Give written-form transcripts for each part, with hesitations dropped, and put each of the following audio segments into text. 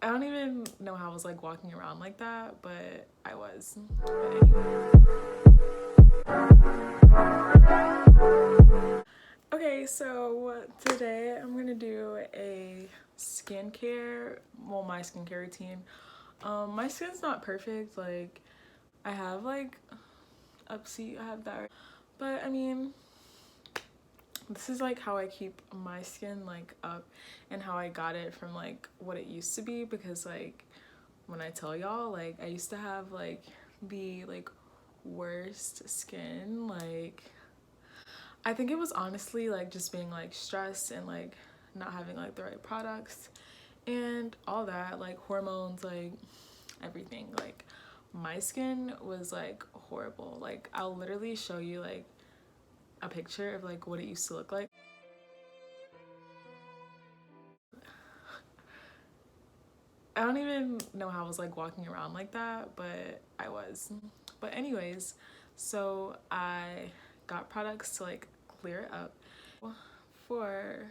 I don't even know how I was like walking around like that, but I was. Okay, so today I'm gonna do a skincare, well, my skincare routine. My skin's not perfect, like I have like I have that, but I mean, this is like how I keep my skin like up and how I got it from like what it used to be, because like when I tell y'all, like I used to have like the like worst skin. Like I think it was honestly like just being like stressed and like not having like the right products and all that, like hormones, like everything. Like my skin was like horrible. Like I'll literally show you like a picture of like what it used to look like. I don't even know how I was like walking around like that, but I was. But anyways, so I got products to like clear it up. For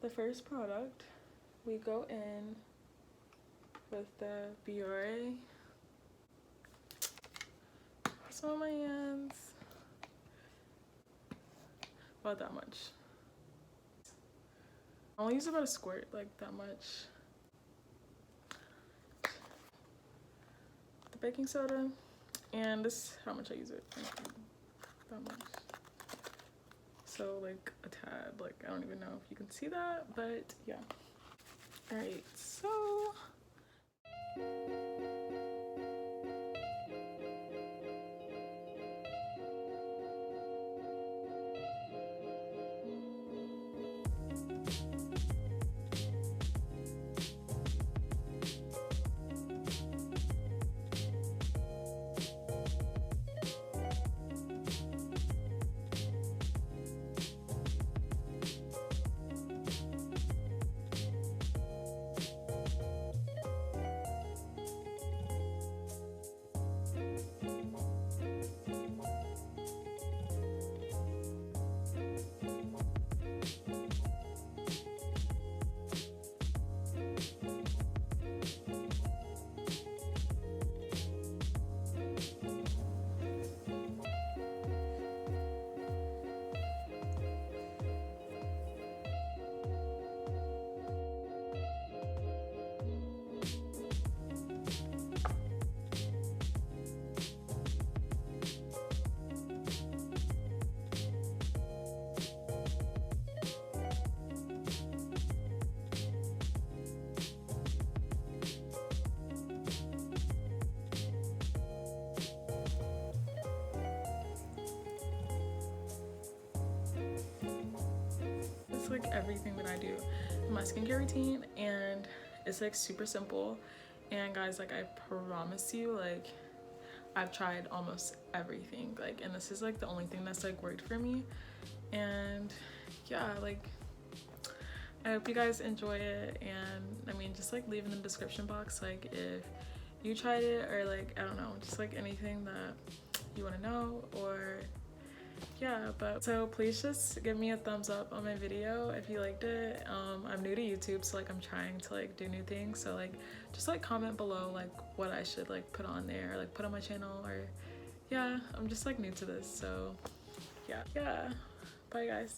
the first product, we go in with the Biore. Some on my hands. About that much. I only use about a squirt, like that much. The baking soda, and this is how much I use it. That much. So like a tad, like I don't even know if you can see that, but yeah. All right, so like everything that I do in my skincare routine, and it's like super simple. And guys, like I promise you, like I've tried almost everything, like, and this is like the only thing that's like worked for me. And yeah, like I hope you guys enjoy it, and I mean, just like leave in the description box like if you tried it, or like I don't know, just like anything that you want to know, or yeah. But so please just give me a thumbs up on my video if you liked it. I'm new to YouTube, so like I'm trying to like do new things, so like just like comment below like what I should like put on there, or, like put on my channel, or yeah, I'm just like new to this, so yeah. Bye guys.